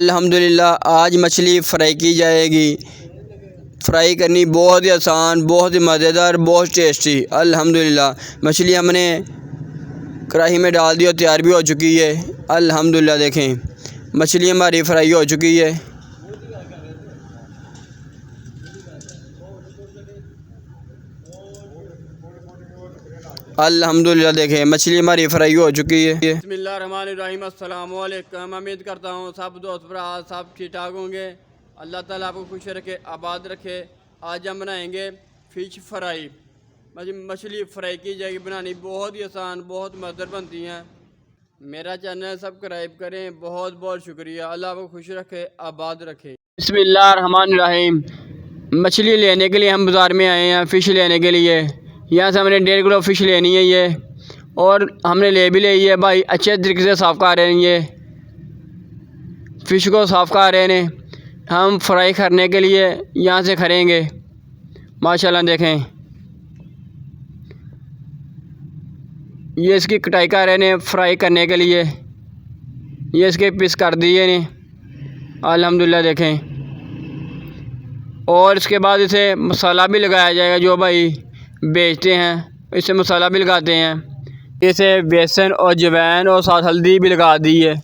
अल्हम्दुलिल्लाह आज मछली फ़्राई की जाएगी। फ्राई करनी बहुत ही आसान, बहुत ही मज़ेदार, बहुत टेस्टी। अल्हम्दुलिल्लाह मछली हमने कढ़ाई में डाल दी और तैयार भी हो चुकी है। अल्हम्दुलिल्लाह देखें मछली हमारी फ्राई हो चुकी है। अल्हम्दुलिल्लाह देखें मछली हमारी फ्राई हो चुकी है। बिस्मिल्लाहिर्रहमानिर्रहीम। अस्सलाम वालेकुम। उम्मीद करता हूँ सब दोस्त भरा सब ठीक ठाक होंगे। अल्लाह ताला आपको खुश रखे, आबाद रखे। आज हम बनाएंगे फ़िश फ्राई। मछली फ्राई की जाएगी। बनानी बहुत ही आसान, बहुत मज़ेदार बनती हैं। मेरा चैनल सब्सक्राइब करें। बहुत बहुत शुक्रिया। अल्लाह आपको खुश रखे, आबाद रखे। बिस्मिल्लाहिर्रहमानिर्रहीम। मछली लेने के लिए हम बाज़ार में आए हैं फ़िश लेने के लिए। यहाँ से हमने 1.5 किलो फ़िश लेनी है ये, और हमने ले भी ली है भाई। अच्छे तरीके से साफ़ कर रहे हैं, ये फ़िश को साफ़ कर रहे हैं। हम फ्राई करने के लिए यहाँ से करेंगे। माशाल्लाह देखें ये इसकी कटाई कर रहे हैं फ्राई करने के लिए। ये इसके पीस कर दिए ने अल्हम्दुलिल्लाह देखें। और इसके बाद इसे मसाला भी लगाया जाएगा। जो भाई बेचते हैं इसे मसाला भी लगाते हैं। इसे बेसन और अजवाइन और साथ हल्दी भी लगा दी है।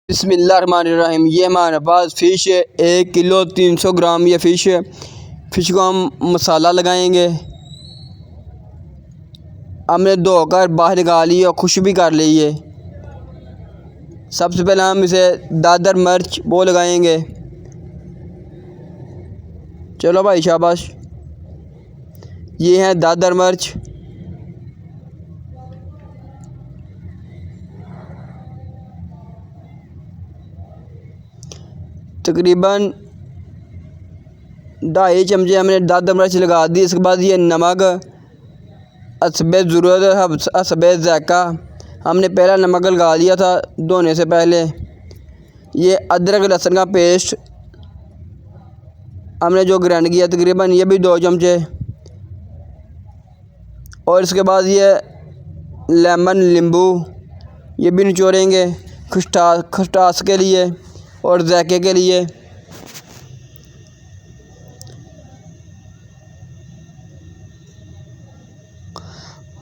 बिस्मिल्लाहिर्रहमानिर्रहीम। ये हमारे पास फ़िश है 1 किलो 300 ग्राम ये फ़िश है। फ़िश को हम मसाला लगाएंगे। हमने धोकर बाहर निकाली और खुश भी कर ली है। सबसे पहले हम इसे दादर मिर्च वो लगाएंगे। चलो भाई शाबाश। ये है दादर मिर्च। तकरीबन 2.5 चमचे हमने दादर मिर्च लगा दी। इसके बाद ये नमक, हस्बे ज़रूरत, हस्बे ज़ायक़ा हमने पहला नमक लगा दिया था धोने से पहले। ये अदरक लहसुन का पेस्ट हमने जो ग्राइंड किया तकरीबन ये भी 2 चमचे। और इसके बाद ये लेमन नींबू ये भी निचोड़ेंगे खटास के लिए और जायके के लिए।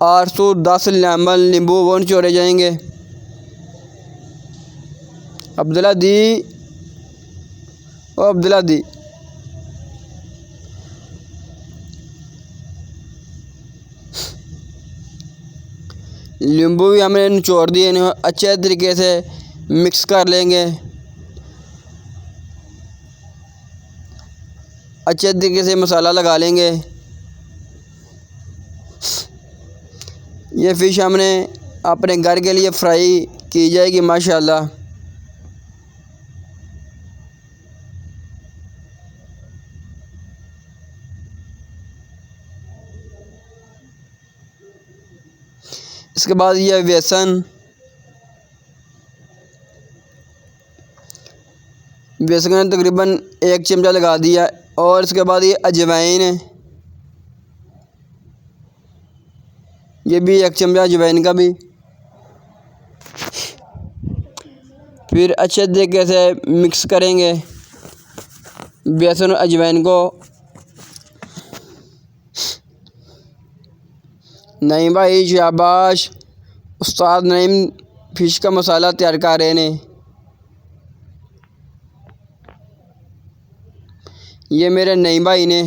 810 लेमन नींबू वो निचोड़े जाएंगे। अब्दुल्ला दी, ओ अब्दुल्ला दी, नींबू भी हमने निचोड़ दिए। अच्छे तरीके से मिक्स कर लेंगे। अच्छे तरीके से मसाला लगा लेंगे। ये फ़िश हमने अपने घर के लिए फ्राई की जाएगी माशाल्लाह। इसके बाद ये बेसन ने तकरीबन 1 चमचा लगा दिया। और इसके बाद ये अजवाइन है, ये भी 1 चमचा अजवाइन का भी। फिर अच्छे तरीके से मिक्स करेंगे बेसन और अजवाइन को। नईम भाई शाबाश। उस्ताद नईम फ़िश का मसाला तैयार कर रहे हैं। ये मेरे नईम भाई ने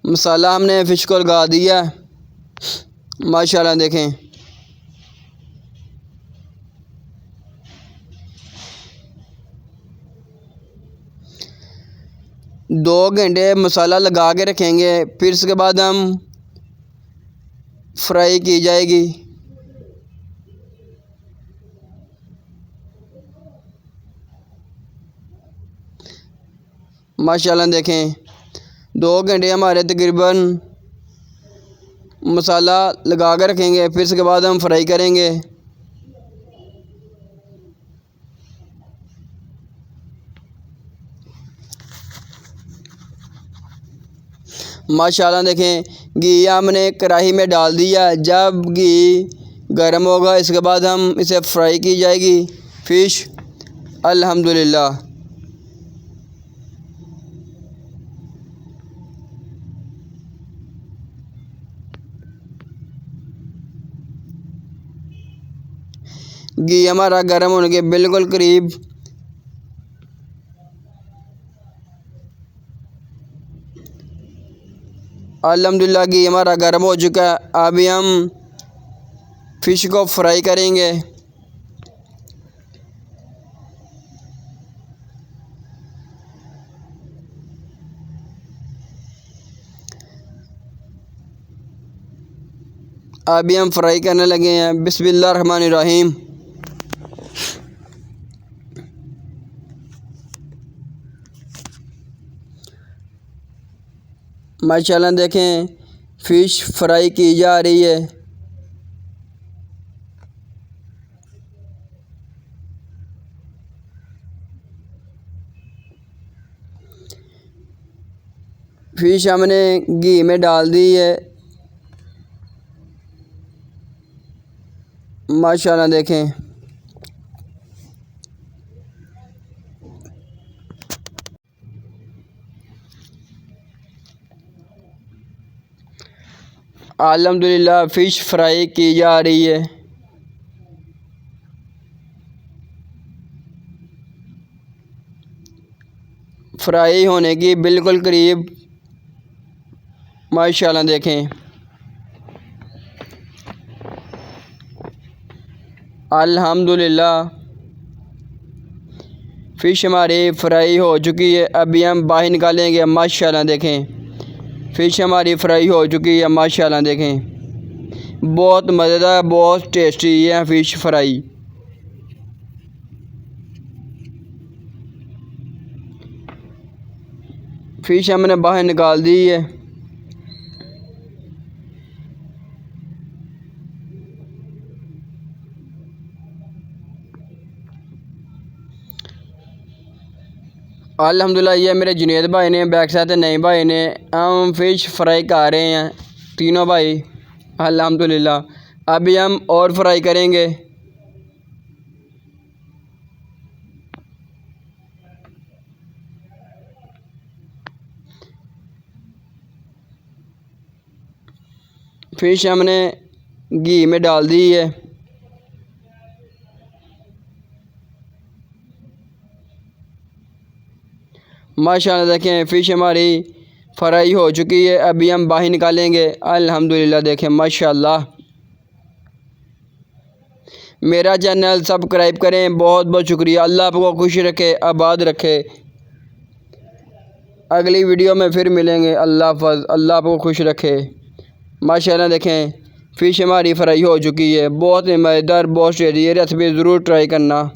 मसाला हमने फ़िश को लगा दिया माशाल्लाह देखें। दो घंटे मसाला लगा के रखेंगे। फिर इसके बाद हम फ्राई की जाएगी। माशाल्लाह देखें 2 घंटे हमारे तकरीबन मसाला लगा कर रखेंगे। फिर इसके बाद हम फ्राई करेंगे। माशाल्लाह देखें घी हमने कढ़ाई में डाल दिया। जब घी गर्म होगा इसके बाद हम इसे फ्राई की जाएगी फ़िश। अल्हम्दुलिल्लाह। घी हमारा गर्म होने के बिल्कुल करीब अल्हम्दुलिल्लाह घी हमारा गर्म हो चुका है। अभी हम फ़िश को फ्राई करेंगे। अभी हम फ्राई करने लगे हैं। बिस्मिल्लाह रहमान रहीम। माशाल्लाह देखें फ़िश फ्राई की जा रही है। फ़िश हमने घी में डाल दी है। माशाल्लाह देखें अल्हम्दुलिल्लाह फ़िश फ्राई की जा रही है। फ्राई होने की बिल्कुल करीब माशाल्लाह देखें अल्हम्दुलिल्लाह फ़िश हमारी फ्राई हो चुकी है। अभी हम बाहर निकालेंगे। माशाल्लाह देखें फ़िश हमारी फ्राई हो चुकी है। माशाल्लाह देखें बहुत मज़ेदार बहुत टेस्टी है फ़िश फ्राई। फ़िश हमने बाहर निकाल दी है। अल्हम्दुलिल्लाह ये मेरे जुनैद भाई ने बैक साइड नए भाई ने हम फ़िश फ्राई कर रहे हैं तीनों भाई अल्हम्दुलिल्लाह। अभी हम और फ्राई करेंगे। फ़िश हमने घी में डाल दी है। माशाल्लाह देखें फ़िश हमारी फ्राई हो चुकी है। अभी हम बाहर निकालेंगे। अल्हम्दुलिल्लाह देखें माशाल्लाह। मेरा चैनल सब्सक्राइब करें। बहुत बहुत शुक्रिया। अल्लाह आपको खुश रखे आबाद रखे। अगली वीडियो में फिर मिलेंगे। अल्लाह हाफ़िज़। अल्लाह आपको खुश रखे। माशाल्लाह देखें फ़िश हमारी फ्राई हो चुकी है। बहुत ही मज़ेदार बहुत टेस्टी। ये रेसिपी ज़रूर ट्राई करना।